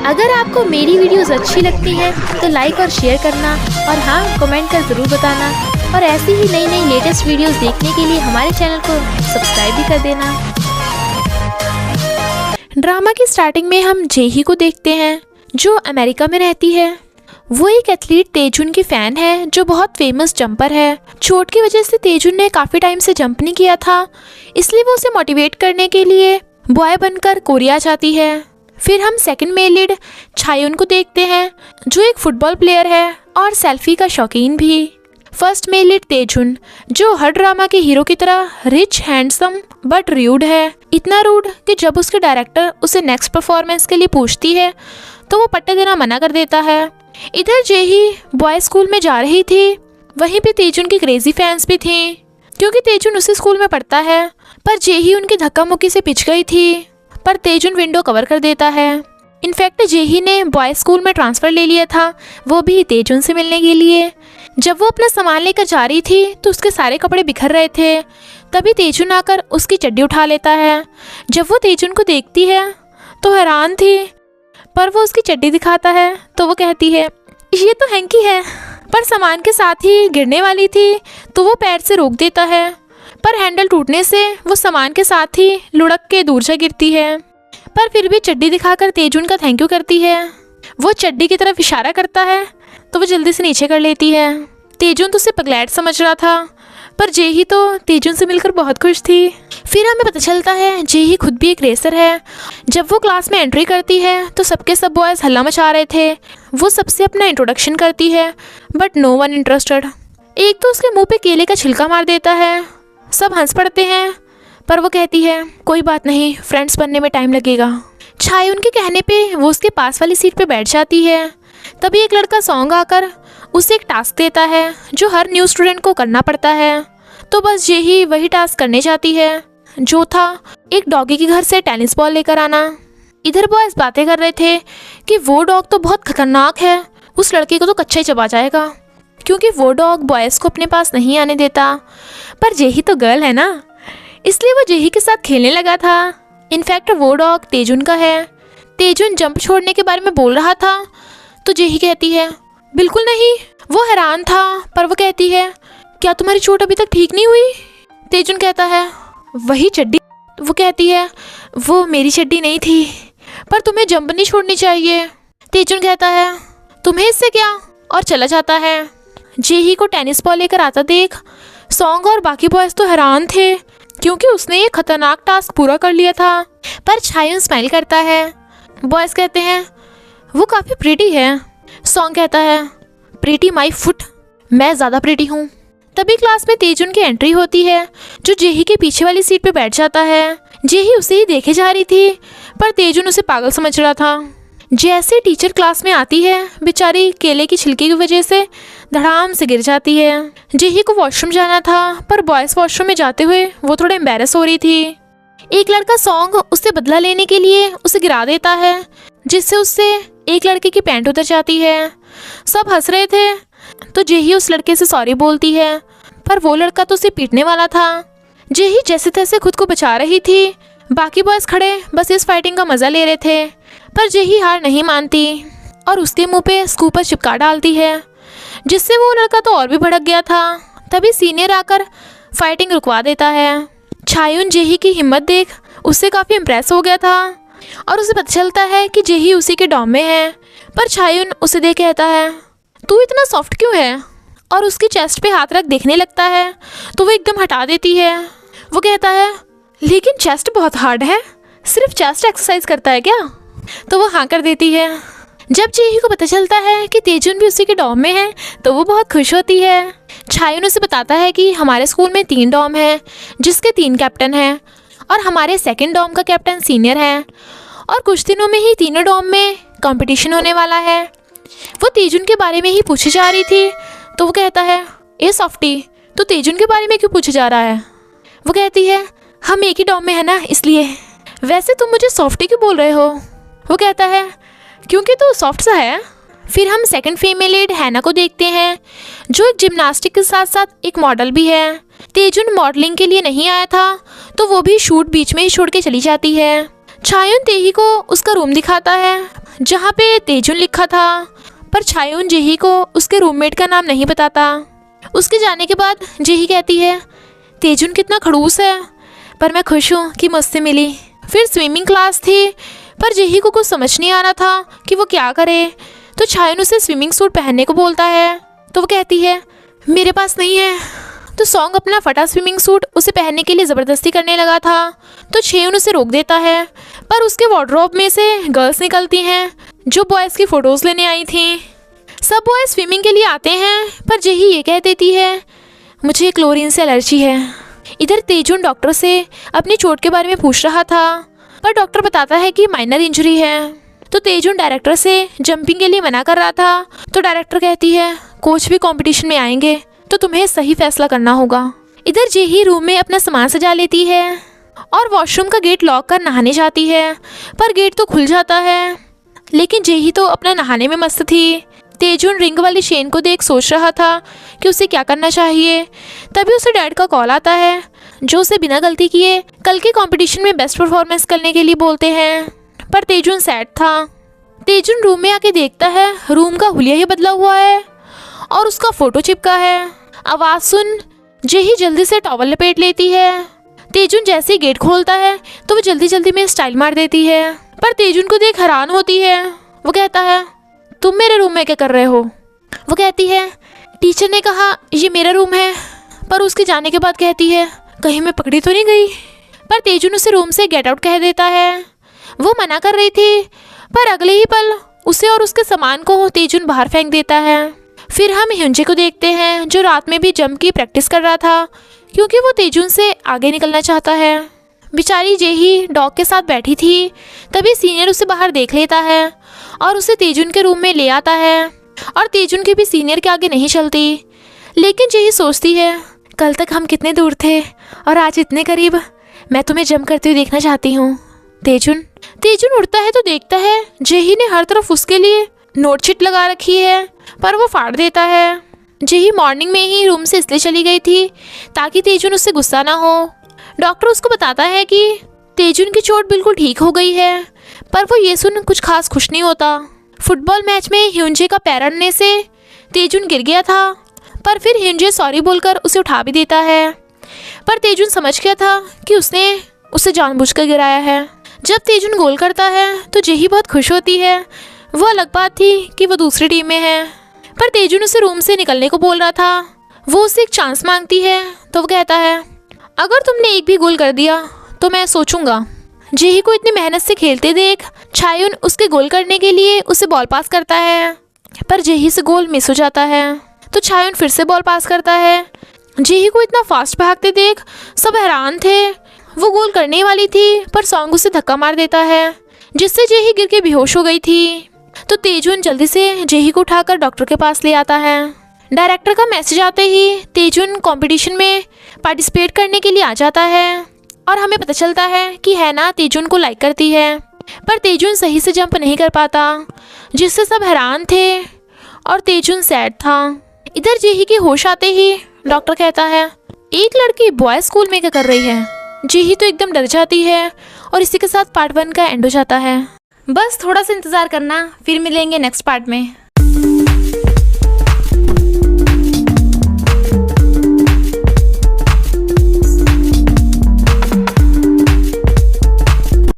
अगर आपको मेरी वीडियोस अच्छी लगती हैं तो लाइक और शेयर करना, और हाँ, कमेंट कर ज़रूर बताना। और ऐसी ही नई नई लेटेस्ट वीडियोस देखने के लिए हमारे चैनल को सब्सक्राइब भी कर देना। ड्रामा की स्टार्टिंग में हम जेही को देखते हैं, जो अमेरिका में रहती है। वो एक एथलीट तेजुन की फ़ैन है, जो बहुत फेमस जंपर है। चोट की वजह से तेजुन ने काफ़ी टाइम से जंप नहीं किया था, इसलिए वो उसे मोटिवेट करने के लिए बॉय बनकर कोरिया जाती है। फिर हम सेकंड मेल लीड छायुन को देखते हैं, जो एक फुटबॉल प्लेयर है और सेल्फी का शौकीन भी। फर्स्ट मेल लीड तेजुन, जो हर ड्रामा के हीरो की तरह रिच, हैंडसम बट रूड है। इतना रूड कि जब उसके डायरेक्टर उसे नेक्स्ट परफॉर्मेंस के लिए पूछती है तो वो पट्टे देना मना कर देता है। इधर जेही बॉय स्कूल में जा रही थी, वहीं पे तेजुन की क्रेजी फैंस भी थी, क्योंकि तेजुन उसी स्कूल में पढ़ता है। पर जेही उनकी धक्का मुक्की से पिच गई थी, पर तेजुन विंडो कवर कर देता है। इनफैक्ट जेही ने बॉय स्कूल में ट्रांसफ़र ले लिया था, वो भी तेजुन से मिलने के लिए। जब वो अपना सामान लेकर जा रही थी तो उसके सारे कपड़े बिखर रहे थे। तभी तेजुन आकर उसकी चड्डी उठा लेता है। जब वो तेजुन को देखती है तो हैरान थी, पर वो उसकी चड्डी दिखाता है तो वो कहती है, ये तो हैंकी है। पर सामान के साथ ही गिरने वाली थी तो वो पैर से रोक देता है, पर हैंडल टूटने से वो सामान के साथ ही लुढ़क के दूर जा गिरती है। पर फिर भी चड्डी दिखाकर तेजुन का थैंक यू करती है। वो चड्डी की तरफ इशारा करता है तो वो जल्दी से नीचे कर लेती है। तेजुन तो उसे पगलैट समझ रहा था, पर जेही तो तेजुन से मिलकर बहुत खुश थी। फिर हमें पता चलता है जेही खुद भी एक रेसर है। जब वो क्लास में एंट्री करती है तो सबके सब बॉयज़ हल्ला मचा रहे थे। वो सबसे अपना इंट्रोडक्शन करती है, बट नो वन इंटरेस्टेड। एक तो उसके मुंह पे केले का छिलका मार देता है। सब हंस पड़ते हैं, पर वो कहती है, कोई बात नहीं, फ्रेंड्स बनने में टाइम लगेगा। छायुन के कहने पे वो उसके पास वाली सीट पे बैठ जाती है। तभी एक लड़का सॉन्ग आकर उसे एक टास्क देता है, जो हर न्यू स्टूडेंट को करना पड़ता है। तो बस जेही वही टास्क करने जाती है, जो था एक डॉगी के घर से टेनिस बॉल लेकर आना। इधर बॉयज़ बातें कर रहे थे कि वो डॉग तो बहुत खतरनाक है, उस लड़के को तो कच्चा ही चबा जाएगा, क्योंकि वो डॉग बॉयज़ को अपने पास नहीं आने देता। पर जेही तो गर्ल है ना, इसलिए वो जेही के साथ खेलने लगा था। इनफैक्ट वो डॉग तेजुन का है। तेजुन जंप छोड़ने के बारे में बोल रहा था तो जेही कहती है, बिल्कुल नहीं। वो हैरान था, पर वो कहती है, क्या तुम्हारी चोट अभी तक ठीक नहीं हुई? तेजुन कहता है, वही चड्डी। वो कहती है, वो मेरी चड्डी नहीं थी, पर तुम्हें जंप नहीं छोड़नी चाहिए। तेजुन कहता है, तुम्हें इससे क्या, और चला जाता है। जेही को टेनिस बॉल लेकर आता देख सॉन्ग और बाकी बॉयज़ तो हैरान थे, क्योंकि उसने ये खतरनाक टास्क पूरा कर लिया था। पर छायुन स्माइल करता है। बॉयज़ कहते हैं, वो काफ़ी प्रीटी है। सॉन्ग कहता है, प्रीटी माई फुट, मैं ज़्यादा प्रीटी हूँ। तभी क्लास में तेजुन की एंट्री होती है, जो जेही के पीछे वाली सीट पे बैठ जाता है। जेही उसे ही देखे जा रही थी, पर तेजुन उसे पागल समझ रहा था। जैसे टीचर क्लास में आती है, बेचारी केले की छिलके की वजह से धड़ाम से गिर जाती है। जेही को वॉशरूम जाना था, पर बॉयज़ वॉशरूम में जाते हुए वो थोड़ा एम्बैरस हो रही थी। एक लड़का सॉन्ग उससे बदला लेने के लिए उसे गिरा देता है, जिससे उससे एक लड़के की पैंट उतर जाती है। सब हंस रहे थे तो जेही उस लड़के से सॉरी बोलती है, पर वो लड़का तो उसे पीटने वाला था। जेही जैसे तैसे खुद को बचा रही थी। बाकी बॉयज़ खड़े बस इस फाइटिंग का मज़ा ले रहे थे, पर जेही हार नहीं मानती और उसके मुंह पे स्कूपर चिपका डालती है, जिससे वो लड़का तो और भी भड़क गया था। तभी सीनियर आकर फाइटिंग रुकवा देता है। छायुन जेही की हिम्मत देख उससे काफ़ी इम्प्रेस हो गया था, और उसे पता चलता है कि जेही उसी के डॉम में है। पर छायुन उसे देख कहता है, तू इतना सॉफ्ट क्यों है? और उसकी चेस्ट पे हाथ रख देखने लगता है तो वो एकदम हटा देती है। वो कहता है, लेकिन चेस्ट बहुत हार्ड है, सिर्फ चेस्ट एक्सरसाइज करता है क्या? तो वो हाँ कर देती है। जब जेही को पता चलता है कि तेजुन भी उसी के डॉम में है तो वो बहुत खुश होती है। छायुन उसे बताता है कि हमारे स्कूल में 3 डॉम हैं, जिसके 3 कैप्टन हैं, और हमारे सेकंड डॉम का कैप्टन सीनियर है, और कुछ दिनों में ही तीनों डॉम में कंपटीशन होने वाला है। वो तेजुन के बारे में ही पूछी जा रही थी तो वो कहता है, ए सॉफ्टी, तो तेजुन के बारे में क्यों पूछा जा रहा है? वो कहती है, हम एक ही डॉम में है ना, इसलिए। वैसे तुम मुझे सॉफ्टी क्यों बोल रहे हो? वो कहता है, क्योंकि तो सॉफ्ट सा है। फिर हम सेकंड फीमेल लीड हैना को देखते हैं, जो एक जिम्नास्टिक के साथ साथ एक मॉडल भी है। तेजुन मॉडलिंग के लिए नहीं आया था तो वो भी शूट बीच में ही छोड़ के चली जाती है। छायुन तेही को उसका रूम दिखाता है, जहाँ पे तेजुन लिखा था, पर छायोन जेही को उसके रूममेट का नाम नहीं बताता। उसके जाने के बाद जेही कहती है तेजुन कितना खड़ूस है, पर मैं खुश हूँ कि मुझसे मिली। फिर स्विमिंग क्लास थी, पर जेही को कुछ समझ नहीं आ रहा था कि वो क्या करे, तो छायोन उसे स्विमिंग सूट पहनने को बोलता है, तो वो कहती है मेरे पास नहीं है। तो सॉन्ग अपना फटा स्विमिंग सूट उसे पहनने के लिए ज़बरदस्ती करने लगा था, तो छेयुन उसे रोक देता है, पर उसके वार्डरोब में से गर्ल्स निकलती हैं जो बॉयज़ की फ़ोटोज़ लेने आई थी। सब बॉयज़ स्विमिंग के लिए आते हैं, पर जेही ये कह देती है मुझे क्लोरीन से एलर्जी है। इधर तेजुन डॉक्टर से अपनी चोट के बारे में पूछ रहा था, पर डॉक्टर बताता है कि माइनर इंजरी है। तो तेजुन डायरेक्टर से जंपिंग के लिए मना कर रहा था, तो डायरेक्टर कहती है कोच भी कंपटीशन में आएंगे, तो तुम्हें सही फैसला करना होगा। इधर जेही रूम में अपना सामान सजा लेती है और वॉशरूम का गेट लॉक कर नहाने जाती है, पर गेट तो खुल जाता है, लेकिन जेही तो अपना नहाने में मस्त थी। तेजुन रिंग वाली चेन को देख सोच रहा था कि उसे क्या करना चाहिए। तभी उसे डैड का कॉल आता है, जो उसे बिना गलती किए कल के कंपटीशन में बेस्ट परफॉर्मेंस करने के लिए बोलते हैं, पर तेजुन सैड था। तेजुन रूम में आके देखता है रूम का हुलिया ही बदला हुआ है और उसका फोटो चिपका है। आवाज़ सुन जेही जल्दी से टॉवल लपेट लेती है। तेजुन जैसे ही गेट खोलता है तो वो जल्दी जल्दी में स्टाइल मार देती है, पर तेजुन को देख हैरान होती है। वो कहता है तुम मेरे रूम में क्या कर रहे हो। वो कहती है टीचर ने कहा ये मेरा रूम है, पर उसके जाने के बाद कहती है कहीं मैं पकड़ी तो नहीं गई। पर तेजुन उसे रूम से गेट आउट कह देता है। वो मना कर रही थी, पर अगले ही पल उसे और उसके सामान को तेजुन बाहर फेंक देता है। फिर हम ह्युंजे को देखते हैं, जो रात में भी जंप की प्रैक्टिस कर रहा था, क्योंकि वो तेजुन से आगे निकलना चाहता है। बेचारी जेही डॉग के साथ बैठी थी, तभी सीनियर उसे बाहर देख लेता है और उसे तेजुन के रूम में ले आता है, और तेजुन की भी सीनियर के आगे नहीं चलती। लेकिन जेही सोचती है कल तक हम कितने दूर थे और आज इतने करीब, मैं तुम्हें जंप करते हुए देखना चाहती हूँ तेजुन उड़ता है तो देखता है जेही ने हर तरफ उसके लिए नोट शीट लगा रखी है, पर वो फाड़ देता है। जेही मॉर्निंग में ही रूम से इसलिए चली गई थी ताकि तेजुन उससे गुस्सा ना हो। डॉक्टर उसको बताता है कि तेजुन की चोट बिल्कुल ठीक हो गई है, पर वो ये सुन कुछ खास खुश नहीं होता। फुटबॉल मैच में ह्युंजे का पैर अड़ने से तेजुन गिर गया था, पर फिर ह्युंजे सॉरी बोलकर उसे उठा भी देता है, पर तेजुन समझ गया था कि उसने उसे जानबूझकर गिराया है। जब तेजुन गोल करता है तो जेही बहुत खुश होती है। वो अलग बात थी कि वो दूसरी टीम में है, पर तेजुन उसे रूम से निकलने को बोल रहा था। वो उससे एक चांस मांगती है, तो वो कहता है अगर तुमने एक भी गोल कर दिया तो मैं सोचूंगा। जेही को इतनी मेहनत से खेलते देख छायुन उसके गोल करने के लिए उसे बॉल पास करता है, पर जेही से गोल मिस हो जाता है। तो छायुन फिर से बॉल पास करता है। जेही को इतना फास्ट भागते देख सब हैरान थे। वो गोल करने वाली थी, पर सॉन्ग उसे धक्का मार देता है, जिससे जेही गिर के बेहोश हो गई थी। तो तेजुन जल्दी से जेही को उठाकर डॉक्टर के पास ले आता है। डायरेक्टर का मैसेज आते ही तेजुन कंपटीशन में पार्टिसिपेट करने के लिए आ जाता है, और हमें पता चलता है कि हैना तेजुन को लाइक करती है, पर तेजुन सही से जंप नहीं कर पाता, जिससे सब हैरान थे और तेजुन सैड था। इधर जेही के होश आते ही डॉक्टर कहता है एक लड़की बॉयज स्कूल में क्या कर रही है। जेही तो एकदम डर जाती है, और इसी के साथ पार्ट 1 का एंड हो जाता है। बस थोड़ा सा इंतज़ार करना, फिर मिलेंगे नेक्स्ट पार्ट में।